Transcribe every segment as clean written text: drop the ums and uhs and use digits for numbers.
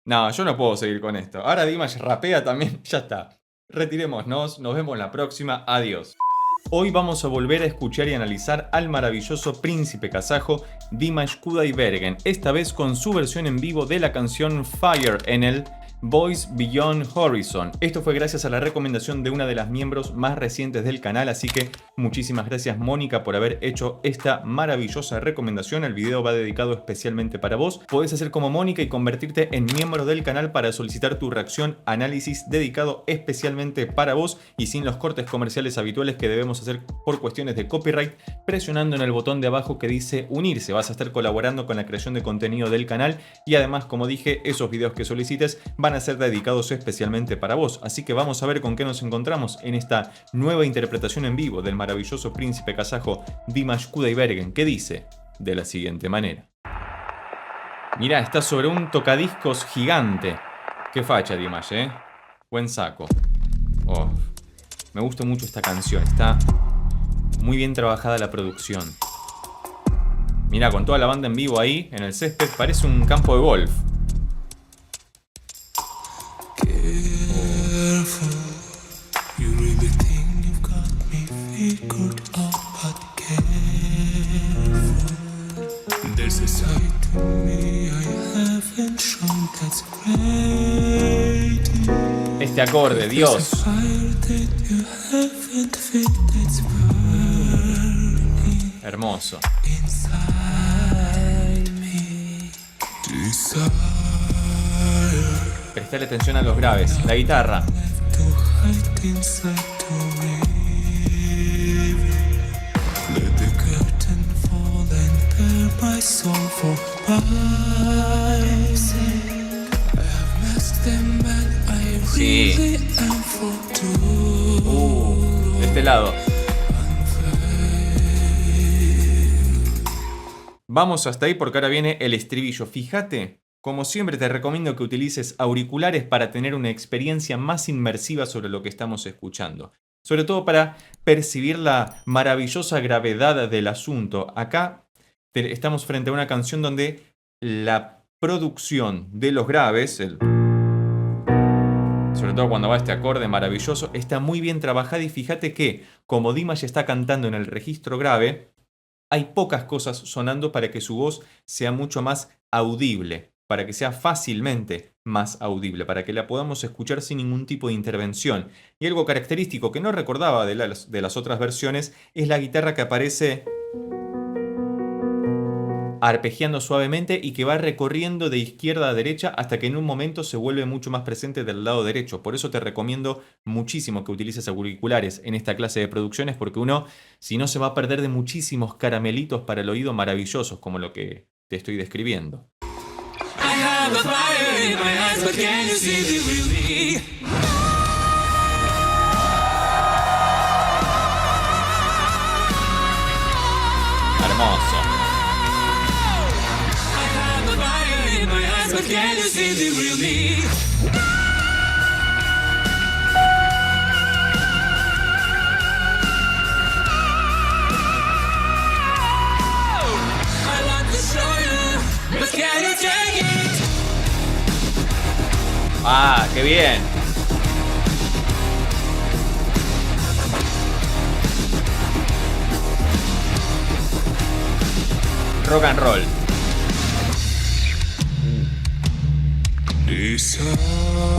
No, yo no puedo seguir con esto. Ahora Dimash rapea también. Ya está. Retirémonos. Nos vemos la próxima. Adiós. Hoy vamos a volver a escuchar y analizar al maravilloso príncipe kazajo Dimash Kudaibergen, esta vez con su versión en vivo de la canción Fire en el Voice Beyond Horizon. Esto fue gracias a la recomendación de una de las miembros más recientes del canal, así que muchísimas gracias Mónica por haber hecho esta maravillosa recomendación. El video va dedicado especialmente para vos. Podés hacer como Mónica y convertirte en miembro del canal para solicitar tu reacción, análisis dedicado especialmente para vos y sin los cortes comerciales habituales que debemos hacer por cuestiones de copyright, presionando en el botón de abajo que dice unirse. Vas a estar colaborando con la creación de contenido del canal y además, como dije, esos videos que solicites van a ser dedicados especialmente para vos. Así que vamos a ver con qué nos encontramos en esta nueva interpretación en vivo del maravilloso príncipe kazajo Dimash Kudaibergen, que dice de la siguiente manera. Mirá, está sobre un tocadiscos gigante. Qué facha Dimash, ¿eh? Buen saco. Oh, me gusta mucho esta canción. Está muy bien trabajada la producción. Mirá, con toda la banda en vivo ahí, en el césped, parece un campo de golf. Este acorde, Dios. Hermoso. Prestale atención a los graves. La guitarra. Sí. De este lado. Vamos hasta ahí porque ahora viene el estribillo. Fíjate, como siempre te recomiendo que utilices auriculares para tener una experiencia más inmersiva sobre lo que estamos escuchando. Sobre todo para percibir la maravillosa gravedad del asunto. Acá estamos frente a una canción donde la producción de los graves, sobre todo cuando va este acorde maravilloso, está muy bien trabajada y fíjate que, como Dimash está cantando en el registro grave, hay pocas cosas sonando para que su voz sea mucho más audible, para que sea fácilmente más audible, para que la podamos escuchar sin ningún tipo de intervención. Y algo característico que no recordaba de las otras versiones es la guitarra que aparece arpegiando suavemente y que va recorriendo de izquierda a derecha hasta que en un momento se vuelve mucho más presente del lado derecho. Por eso te recomiendo muchísimo que utilices auriculares en esta clase de producciones, porque uno, si no, se va a perder de muchísimos caramelitos para el oído maravillosos, como lo que te estoy describiendo. Hermoso. But can you see the real me? I want to show you, but can you take it? Ah, qué bien. Rock and roll.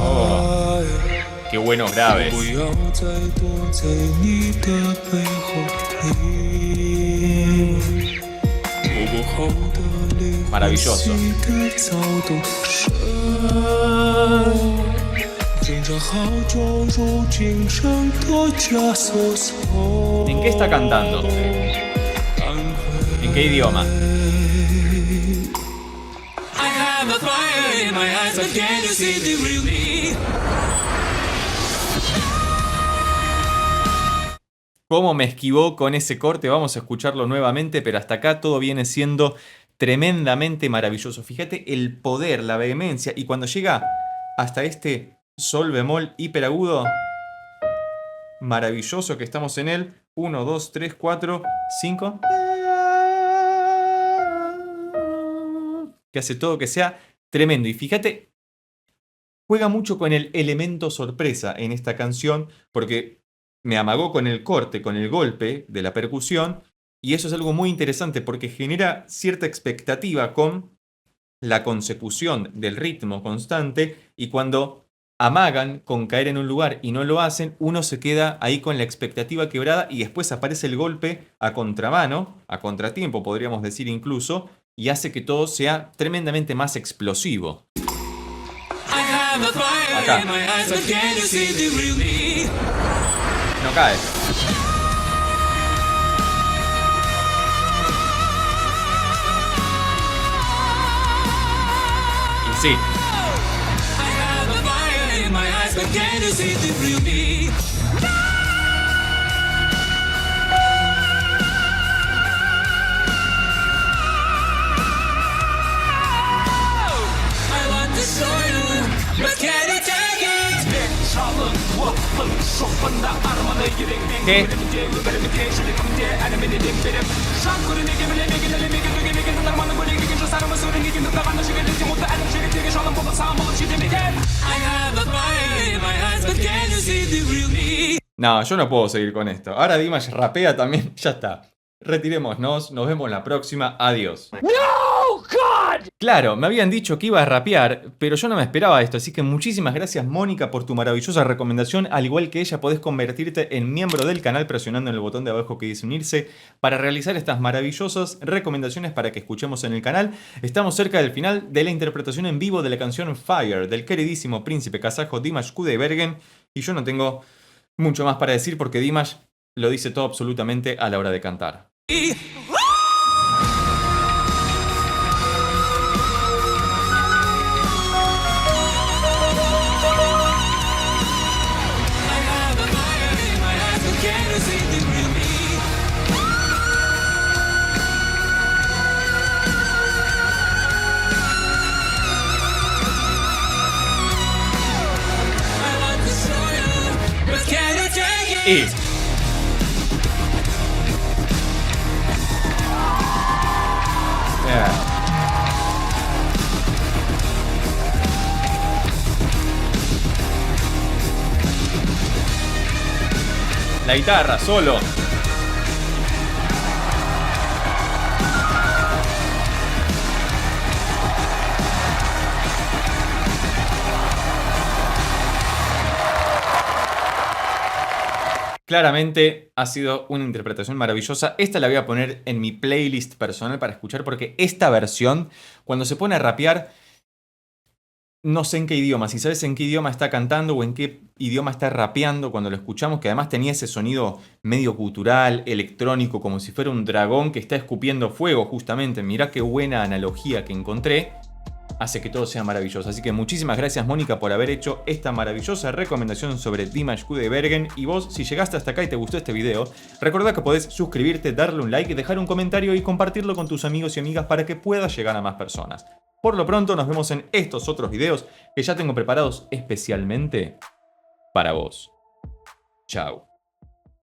Oh, qué buenos graves. Maravilloso. ¿En qué está cantando? ¿En qué idioma? ¿Cómo me esquivó con ese corte? Vamos a escucharlo nuevamente, pero hasta acá todo viene siendo tremendamente maravilloso. Fíjate el poder, la vehemencia, y cuando llega hasta este sol bemol hiperagudo, maravilloso que estamos en él. 1, 2, 3, 4, 5. Que hace todo que sea tremendo. Y fíjate juega mucho con el elemento sorpresa en esta canción porque me amagó con el corte, con el golpe de la percusión, y eso es algo muy interesante porque genera cierta expectativa con la consecución del ritmo constante, y cuando amagan con caer en un lugar y no lo hacen, uno se queda ahí con la expectativa quebrada y después aparece el golpe a contramano, a contratiempo podríamos decir incluso, y hace que todo sea tremendamente más explosivo. Acá. No cae. Y sí. ¿Qué? No, yo no puedo seguir con esto. Ahora Dimash rapea también. Ya está. Retirémonos. Nos vemos la próxima. Adiós. ¡No, God! Claro, me habían dicho que iba a rapear, pero yo no me esperaba esto. Así que muchísimas gracias, Mónica, por tu maravillosa recomendación. Al igual que ella, podés convertirte en miembro del canal presionando en el botón de abajo que dice unirse para realizar estas maravillosas recomendaciones para que escuchemos en el canal. Estamos cerca del final de la interpretación en vivo de la canción Fire del queridísimo príncipe kazajo Dimash Kudaibergen. Y yo no tengo mucho más para decir porque Dimash lo dice todo absolutamente a la hora de cantar. Y la guitarra, solo. Claramente ha sido una interpretación maravillosa. Esta la voy a poner en mi playlist personal para escuchar porque esta versión, cuando se pone a rapear, no sé en qué idioma, si sabes en qué idioma está cantando o en qué idioma está rapeando cuando lo escuchamos, que además tenía ese sonido medio gutural, electrónico, como si fuera un dragón que está escupiendo fuego justamente. Mirá qué buena analogía que encontré. Hace que todo sea maravilloso. Así que muchísimas gracias, Mónica, por haber hecho esta maravillosa recomendación sobre Dimash Kudaibergen. Y vos, si llegaste hasta acá y te gustó este video, recordá que podés suscribirte, darle un like, dejar un comentario y compartirlo con tus amigos y amigas para que pueda llegar a más personas. Por lo pronto, nos vemos en estos otros videos que ya tengo preparados especialmente para vos. Chao.